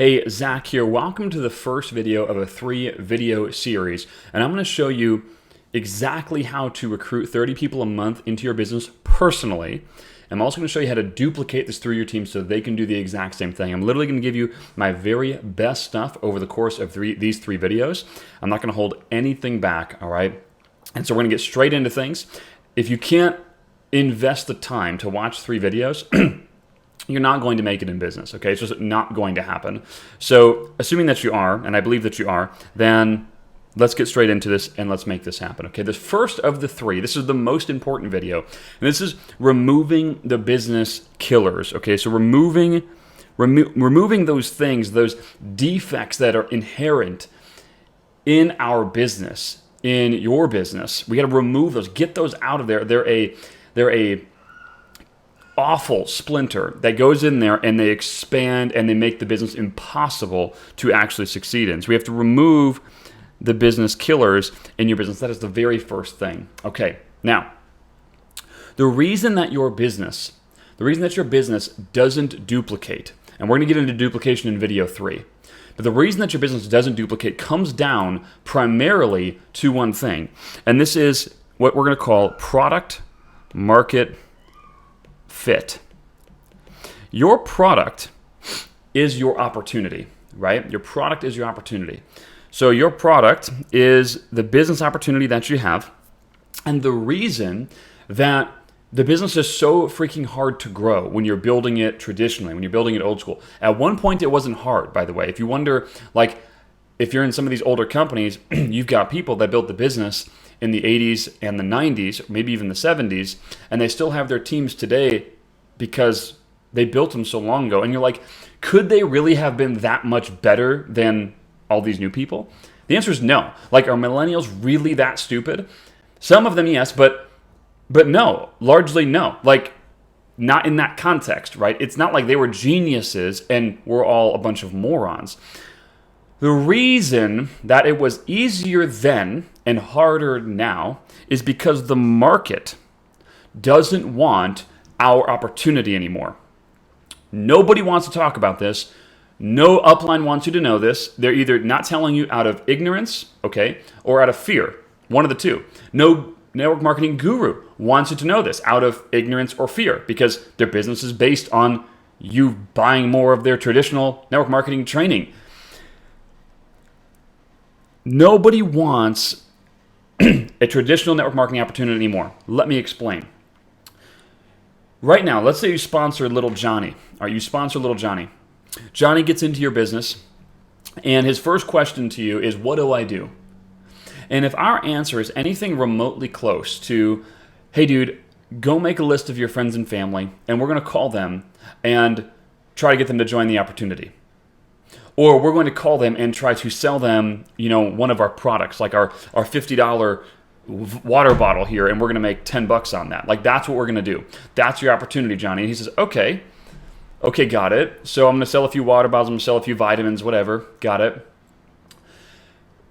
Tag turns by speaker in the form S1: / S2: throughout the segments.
S1: Hey, Zach here. Welcome to the first video of a 3-video series. And I'm going to show you exactly how to recruit 30 people a month into your business personally. I'm also going to show you how to duplicate this through your team so they can do the exact same thing. I'm literally going to give you my very best stuff over the course of these three videos. I'm not going to hold anything back, all right? And so we're going to get straight into things. If you can't invest the time to watch 3 videos, you're not going to make it in business, okay? It's just not going to happen. So assuming that you are, and I believe that you are, then let's get straight into this and let's make this happen, okay? The first of the 3, this is the most important video, and this is removing the business killers, okay? So removing those things, those defects that are inherent in our business, in your business. We got to remove those, get those out of there. They're a awful splinter that goes in there and they expand and they make the business impossible to actually succeed in. So we have to remove the business killers in your business. That is the very first thing. Okay, now, the reason that your business doesn't duplicate, and we're going to get into duplication in video 3, but the reason that your business doesn't duplicate comes down primarily to one thing, and this is what we're going to call product market fit. Your product is your opportunity, right? Your product is your opportunity. So your product is the business opportunity that you have, and the reason that the business is so freaking hard to grow when you're building it traditionally, when you're building it old school. At one point, it wasn't hard, by the way. If you wonder, like, if you're in some of these older companies, you've got people that built the business in the 80s and the 90s, maybe even the 70s, and they still have their teams today because they built them so long ago. And you're like, could they really have been that much better than all these new people? The answer is no. Like, are millennials really that stupid? Some of them, yes, but no, largely no. Like, not in that context, right? It's not like they were geniuses and we're all a bunch of morons. The reason that it was easier then and harder now is because the market doesn't want our opportunity anymore. Nobody wants to talk about this. No upline wants you to know this. They're either not telling you out of ignorance, okay, or out of fear. One of the two. No network marketing guru wants you to know this out of ignorance or fear because their business is based on you buying more of their traditional network marketing training. Nobody wants a traditional network marketing opportunity anymore. Let me explain. Right now, let's say you sponsor little Johnny. Or you sponsor little Johnny. Johnny gets into your business, and his first question to you is, what do I do? And if our answer is anything remotely close to, hey dude, go make a list of your friends and family, and we're going to call them and try to get them to join the opportunity. Or we're going to call them and try to sell them, one of our products, like our $50 water bottle here, and we're going to make $10 on that. Like, that's what we're going to do. That's your opportunity, Johnny. And he says, okay, got it. So I'm going to sell a few water bottles, I'm going to sell a few vitamins, whatever. Got it.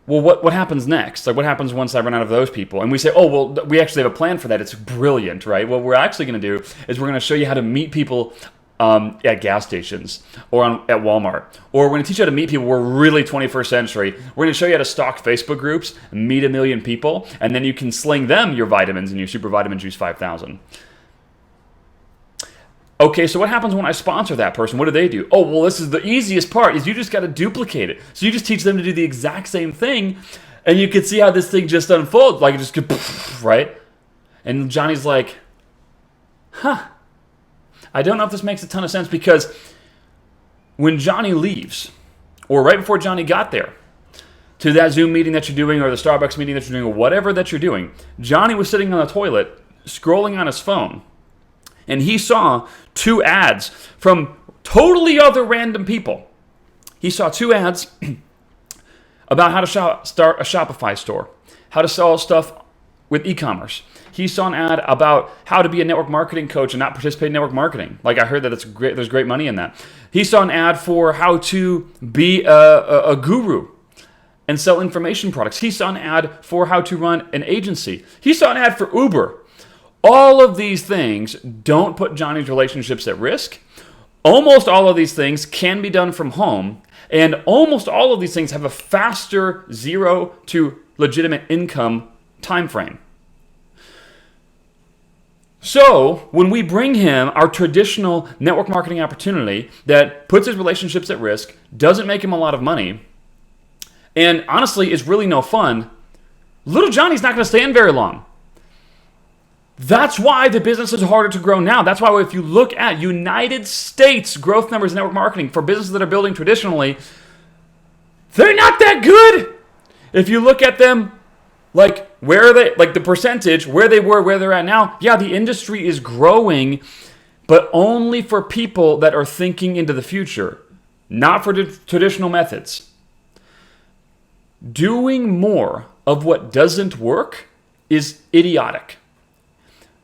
S1: Well, what happens next? Like, what happens once I run out of those people? And we say, oh, well, we actually have a plan for that. It's brilliant, right? What we're actually going to do is we're going to show you how to meet people at gas stations or at Walmart. Or we're going to teach you how to meet people. We're really 21st century. We're going to show you how to stock Facebook groups, meet 1 million people, and then you can sling them your vitamins and your Super Vitamin Juice 5000. Okay, so what happens when I sponsor that person? What do? Oh, well, this is the easiest part, is you just got to duplicate it. So you just teach them to do the exact same thing, and you can see how this thing just unfolds. Like, it just goes, right? And Johnny's like, I don't know if this makes a ton of sense, because when Johnny leaves, or right before Johnny got there, to that Zoom meeting that you're doing, or the Starbucks meeting that you're doing, or whatever that you're doing, Johnny was sitting on the toilet, scrolling on his phone, and he saw 2 ads from totally other random people. He saw 2 ads about how to start a Shopify store, how to sell stuff with e-commerce. He saw an ad about how to be a network marketing coach and not participate in network marketing. Like, I heard that it's great. There's great money in that. He saw an ad for how to be a guru and sell information products. He saw an ad for how to run an agency. He saw an ad for Uber. All of these things don't put Johnny's relationships at risk. Almost all of these things can be done from home, and almost all of these things have a faster 0 to legitimate income time frame. So when we bring him our traditional network marketing opportunity that puts his relationships at risk, doesn't make him a lot of money, and honestly is really no fun, little Johnny's not going to stand very long. That's why the business is harder to grow now. That's why if you look at United States growth numbers in network marketing for businesses that are building traditionally, they're not that good. If you look at them, like where are they, like the percentage, where they were, where they're at now, yeah, the industry is growing, but only for people that are thinking into the future, not for traditional methods. Doing more of what doesn't work is idiotic.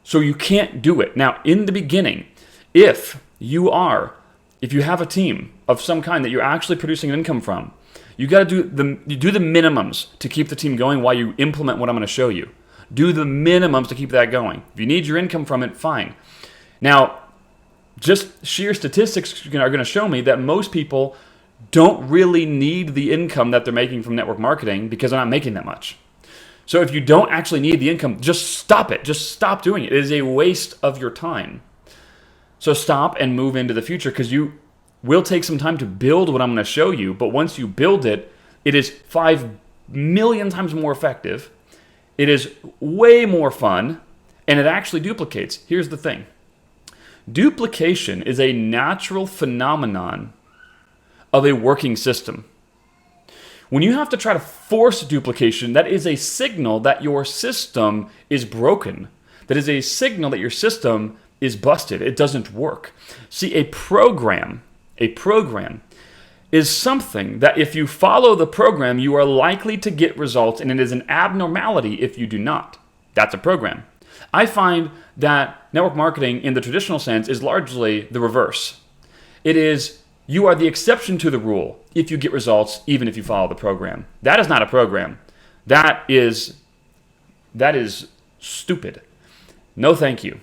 S1: So you can't do it. Now, in the beginning, if you have a team of some kind that you're actually producing an income from, you got to do the minimums to keep the team going while you implement what I'm going to show you. Do the minimums to keep that going. If you need your income from it, fine. Now, just sheer statistics are going to show me that most people don't really need the income that they're making from network marketing because they're not making that much. So if you don't actually need the income, just stop it. Just stop doing it. It is a waste of your time. So stop and move into the future, because you will take some time to build what I'm going to show you. But once you build it, it is 5 million times more effective. It is way more fun, and it actually duplicates. Here's the thing. Duplication is a natural phenomenon of a working system. When you have to try to force duplication, that is a signal that your system is broken. That is a signal that your system is busted. It doesn't work. See, a program is something that if you follow the program, you are likely to get results, and it is an abnormality if you do not. That's a program. I find that network marketing in the traditional sense is largely the reverse. It is you are the exception to the rule if you get results, even if you follow the program. That is not a program. That is stupid. No, thank you.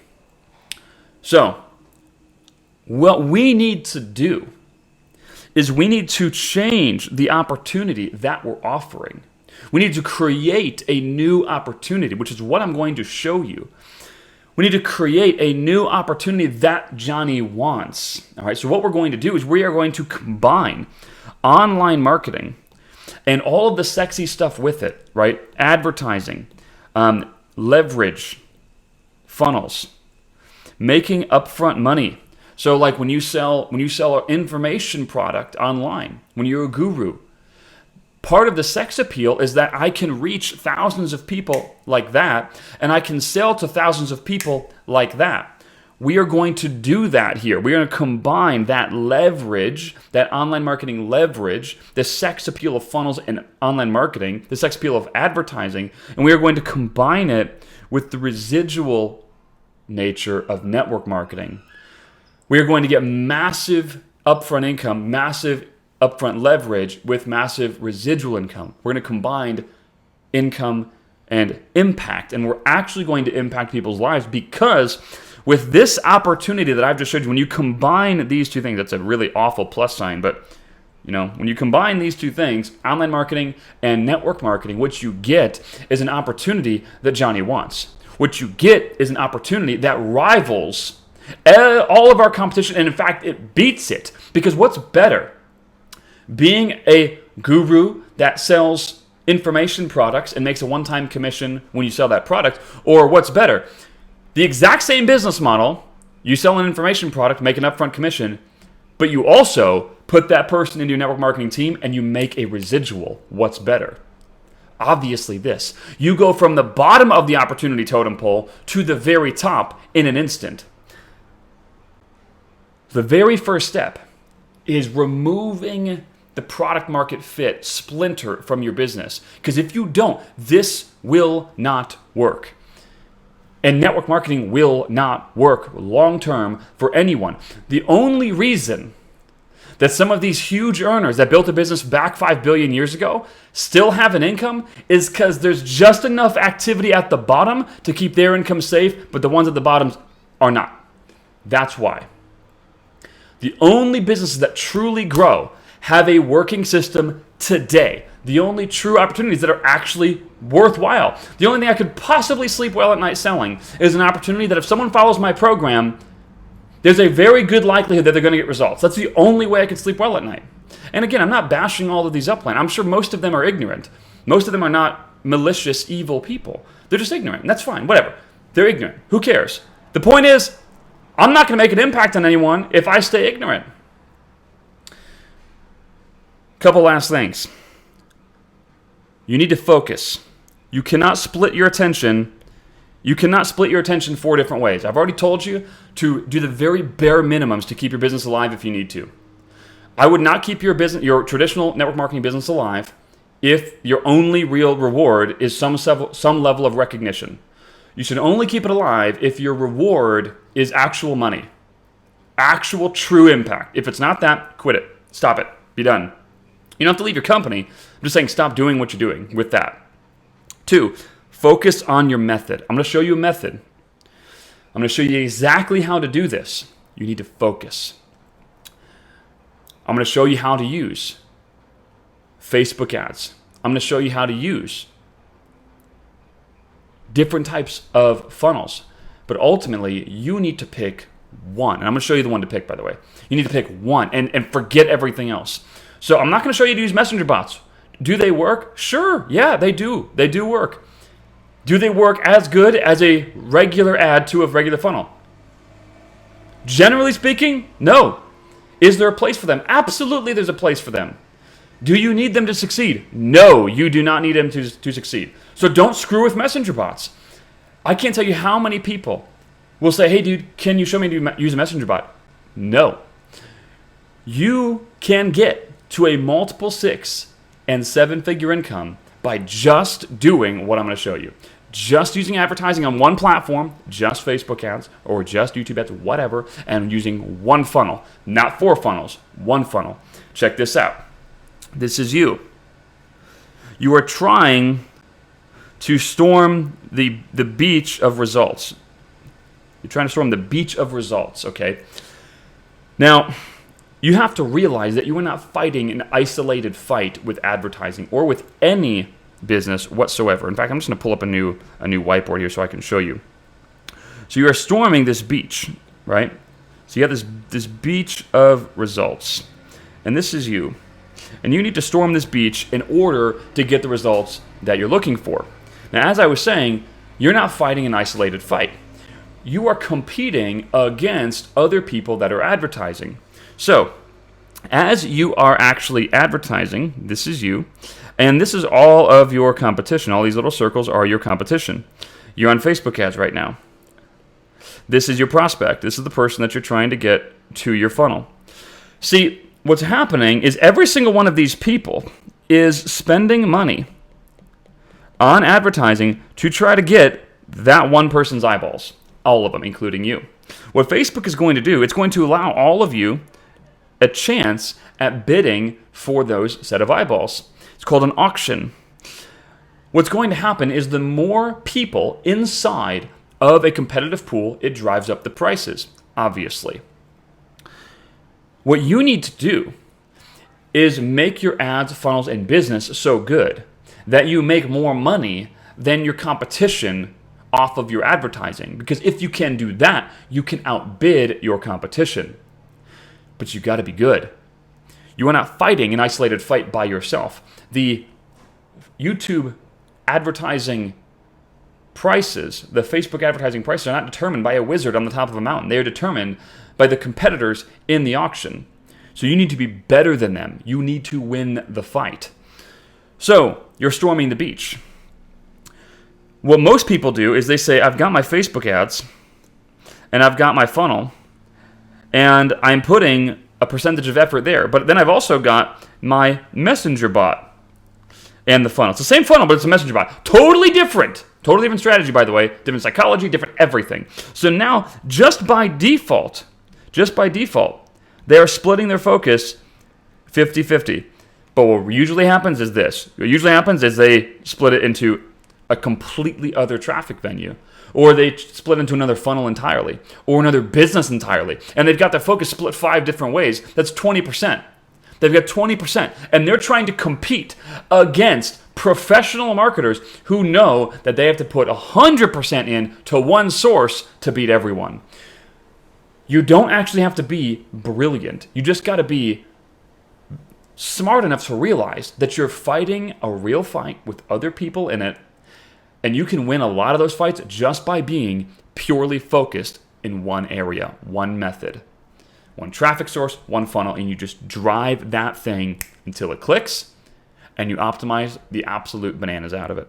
S1: So, what we need to do is we need to change the opportunity that we're offering. We need to create a new opportunity, which is what I'm going to show you. We need to create a new opportunity that Johnny wants. All right, so what we're going to do is we are going to combine online marketing and all of the sexy stuff with it, right? Advertising, leverage, funnels, making upfront money. So like when you sell an information product online, when you're a guru, part of the sex appeal is that I can reach thousands of people like that, and I can sell to thousands of people like that. We are going to do that here. We're going to combine that leverage, that online marketing leverage, the sex appeal of funnels and online marketing, the sex appeal of advertising, and we are going to combine it with the residual nature of network marketing. We are going to get massive upfront income, massive upfront leverage with massive residual income. We're going to combine income and impact, and we're actually going to impact people's lives, because with this opportunity that I've just showed you, when you combine these two things, that's a really awful plus sign, but when you combine these two things, online marketing and network marketing, what you get is an opportunity that Johnny wants. What you get is an opportunity that rivals all of our competition, and in fact, it beats it. Because what's better? Being a guru that sells information products and makes a one-time commission when you sell that product, or what's better? The exact same business model, you sell an information product, make an upfront commission, but you also put that person into your network marketing team and you make a residual. What's better? Obviously this. You go from the bottom of the opportunity totem pole to the very top in an instant. The very first step is removing the product market fit splinter from your business. Because if you don't, this will not work. And network marketing will not work long term for anyone. The only reason that some of these huge earners that built a business back 5 billion years ago still have an income is because there's just enough activity at the bottom to keep their income safe, but the ones at the bottom are not. That's why. The only businesses that truly grow have a working system today. The only true opportunities that are actually worthwhile. The only thing I could possibly sleep well at night selling is an opportunity that if someone follows my program, there's a very good likelihood that they're going to get results. That's the only way I could sleep well at night. And again, I'm not bashing all of these upline. I'm sure most of them are ignorant. Most of them are not malicious, evil people. They're just ignorant. And that's fine. Whatever. They're ignorant. Who cares? The point is, I'm not going to make an impact on anyone if I stay ignorant. Couple last things. You need to focus. You cannot split your attention. You cannot split your attention 4 different ways. I've already told you to do the very bare minimums to keep your business alive if you need to. I would not keep your traditional network marketing business alive if your only real reward is some level of recognition. You should only keep it alive if your reward is actual money, actual true impact. If it's not that, quit it. Stop it. Be done. You don't have to leave your company. I'm just saying stop doing what you're doing with that. 2, focus on your method. I'm going to show you a method. I'm going to show you exactly how to do this. You need to focus. I'm going to show you how to use Facebook ads. I'm going to show you how to use different types of funnels. But ultimately, you need to pick one. And I'm going to show you the one to pick, by the way. You need to pick one and forget everything else. So I'm not going to show you to use messenger bots. Do they work? Sure. Yeah, they do. They do work. Do they work as good as a regular ad to a regular funnel? Generally speaking, no. Is there a place for them? Absolutely, there's a place for them. Do you need them to succeed? No, you do not need them to succeed. So don't screw with messenger bots. I can't tell you how many people will say, hey, dude, can you show me to use a messenger bot? No. You can get to a multiple 6 and 7-figure income by just doing what I'm going to show you. Just using advertising on one platform, just Facebook ads, or just YouTube ads, whatever, and using one funnel. Not 4 funnels, one funnel. Check this out. This is you. You are trying to storm the beach of results. You're trying to storm the beach of results, okay? Now, you have to realize that you are not fighting an isolated fight with advertising or with any business whatsoever. In fact, I'm just going to pull up a new whiteboard here so I can show you. So you are storming this beach, right? So you have this beach of results. And this is you. And you need to storm this beach in order to get the results that you're looking for. Now, as I was saying, you're not fighting an isolated fight. You are competing against other people that are advertising. So, as you are actually advertising, this is you, and this is all of your competition. All these little circles are your competition. You're on Facebook ads right now. This is your prospect. This is the person that you're trying to get to your funnel. See, what's happening is every single one of these people is spending money on advertising to try to get that one person's eyeballs. All of them, including you. What Facebook is going to do, it's going to allow all of you a chance at bidding for those set of eyeballs. It's called an auction. What's going to happen is the more people inside of a competitive pool, it drives up the prices, obviously. What you need to do is make your ads, funnels, and business so good that you make more money than your competition off of your advertising. Because if you can do that, you can outbid your competition. But you got to be good. You are not fighting an isolated fight by yourself. The YouTube advertising prices, the Facebook advertising prices, are not determined by a wizard on the top of a mountain. They are determined by the competitors in the auction. So you need to be better than them. You need to win the fight. So you're storming the beach. What most people do is they say, I've got my Facebook ads and I've got my funnel and I'm putting a percentage of effort there. But then I've also got my messenger bot and the funnel. It's the same funnel, but it's a messenger bot. Totally different strategy, by the way. Different psychology, different everything. So now, just by default, they are splitting their focus 50-50. But what usually happens is this. What usually happens is they split it into a completely other traffic venue. or they split into another funnel entirely, or another business entirely, and they've got their focus split 5 different ways. That's 20%. They've got 20%, and they're trying to compete against professional marketers who know that they have to put 100% in to one source to beat everyone. You don't actually have to be brilliant. You just got to be smart enough to realize that you're fighting a real fight with other people in it, and you can win a lot of those fights just by being purely focused in one area, one method, one traffic source, one funnel, and you just drive that thing until it clicks, and you optimize the absolute bananas out of it.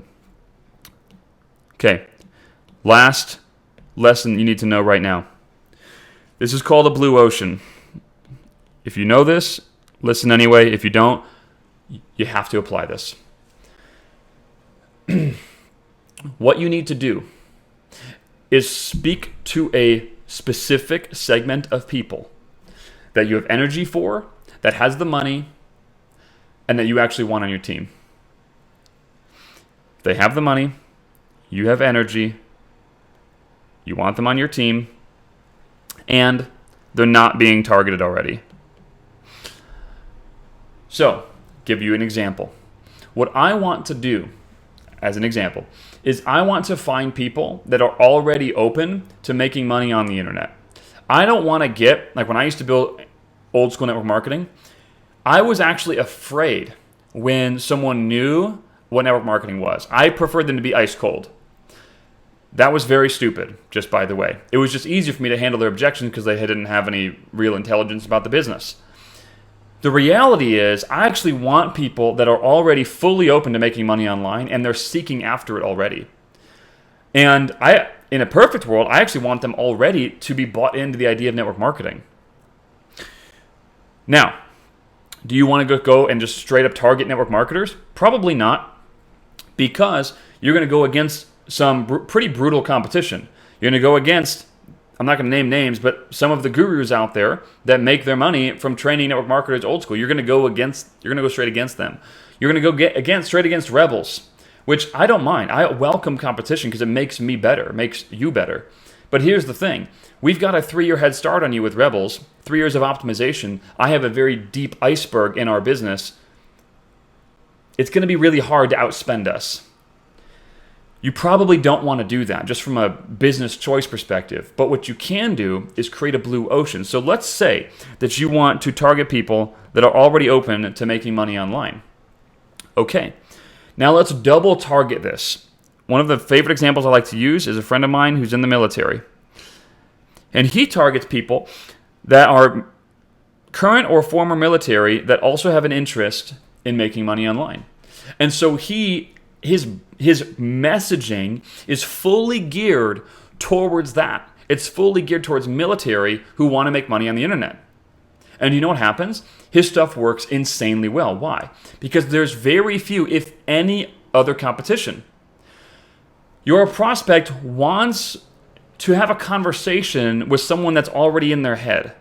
S1: Okay, last lesson you need to know right now. This is called a blue ocean. If you know this, listen anyway. If you don't, you have to apply this. What you need to do is speak to a specific segment of people that you have energy for, that has the money, and that you actually want on your team. If they have the money, you have energy, you want them on your team, and they're not being targeted already. So, give you an example. What I want to do, as an example, is I want to find people that are already open to making money on the internet. I don't want to get, like when I used to build old school network marketing, I was actually afraid when someone knew what network marketing was. I preferred them to be ice cold. That was very stupid, just by the way. It was just easier for me to handle their objections because they didn't have any real intelligence about the business. The reality is, I actually want people that are already fully open to making money online, and they're seeking after it already. And in a perfect world, I actually want them already to be bought into the idea of network marketing. Now, do you want to go and just straight up target network marketers? Probably not, because you're going to go against some pretty brutal competition. You're going to go against, I'm not going to name names, but some of the gurus out there that make their money from training network marketers old school. You're going to go straight against them. You're going to go straight against rebels, which I don't mind. I welcome competition because it makes me better, makes you better. But here's the thing. We've got a 3-year head start on you with rebels, 3 years of optimization. I have a very deep iceberg in our business. It's going to be really hard to outspend us. You probably don't want to do that just from a business choice perspective. But what you can do is create a blue ocean. So let's say that you want to target people that are already open to making money online. Okay, now let's double target this. One of the favorite examples I like to use is a friend of mine who's in the military. And he targets people that are current or former military that also have an interest in making money online. And so his messaging is fully geared towards that. It's fully geared towards military who want to make money on the internet. And you know what happens? His stuff works insanely well. Why? Because there's very few, if any, other competition. Your prospect wants to have a conversation with someone that's already in their head.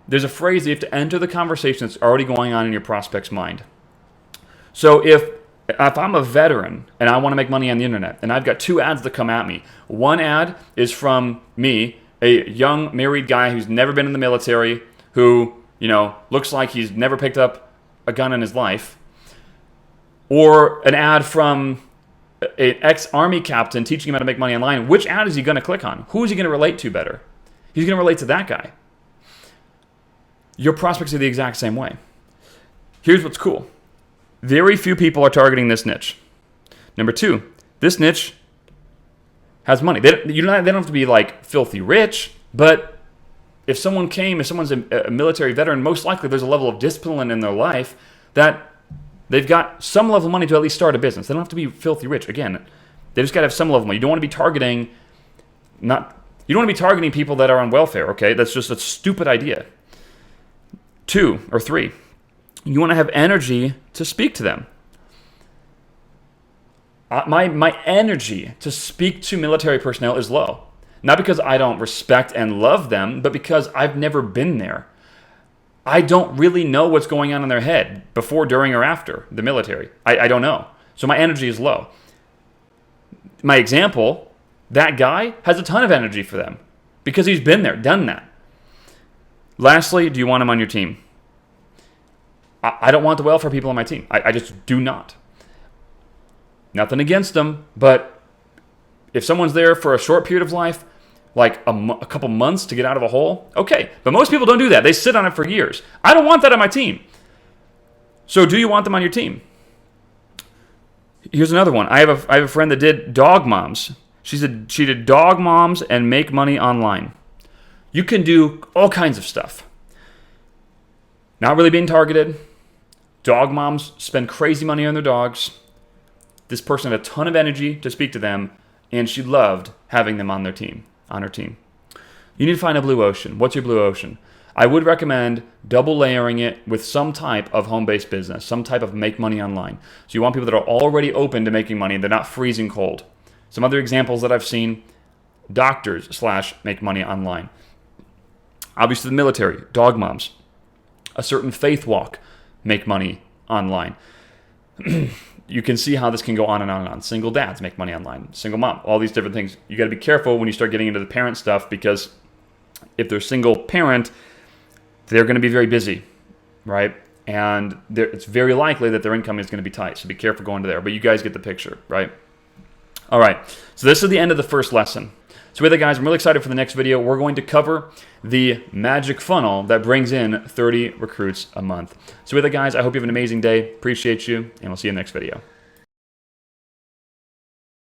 S1: There's a phrase that you have to enter the conversation that's already going on in your prospect's mind. So if I'm a veteran and I want to make money on the internet and I've got 2 ads that come at me, one ad is from me, a young married guy who's never been in the military, who, looks like he's never picked up a gun in his life, or an ad from an ex-army captain teaching him how to make money online. Which ad is he going to click on? Who is he going to relate to better? He's going to relate to that guy. Your prospects are the exact same way. Here's what's cool. Very few people are targeting this niche. Number 2, this niche has money. They don't have to be like filthy rich, but if someone's a military veteran, most likely there's a level of discipline in their life that they've got some level of money to at least start a business. They don't have to be filthy rich. Again, they just got to have some level of money. You don't want to be targeting people that are on welfare, okay? That's just a stupid idea. 2 or 3, you want to have energy to speak to them. My energy to speak to military personnel is low. Not because I don't respect and love them, but because I've never been there. I don't really know what's going on in their head before, during, or after the military. I don't know. So my energy is low. My example, that guy has a ton of energy for them because he's been there, done that. Lastly, do you want him on your team? I don't want the welfare people on my team. I just do not. Nothing against them, but if someone's there for a short period of life, like a couple months to get out of a hole, okay. But most people don't do that. They sit on it for years. I don't want that on my team. So do you want them on your team? Here's another one. I have a friend that did dog moms. She did dog moms and make money online. You can do all kinds of stuff. Not really being targeted. Dog moms spend crazy money on their dogs. This person had a ton of energy to speak to them, and she loved having them on her team. You need to find a blue ocean. What's your blue ocean? I would recommend double layering it with some type of home-based business, some type of make money online. So you want people that are already open to making money. They're not freezing cold. Some other examples that I've seen, doctors / make money online. Obviously the military, dog moms. A certain faith walk, make money online. You can see how this can go on and on and on. Single dads make money online. Single mom, all these different things. You got to be careful when you start getting into the parent stuff because if they're single parent, they're going to be very busy, right? And it's very likely that their income is going to be tight. So be careful going to there. But you guys get the picture, right? All right. So this is the end of the first lesson. So with it, guys, I'm really excited for the next video. We're going to cover the magic funnel that brings in 30 recruits a month. So with it, guys, I hope you have an amazing day. Appreciate you, and we'll see you in the next video.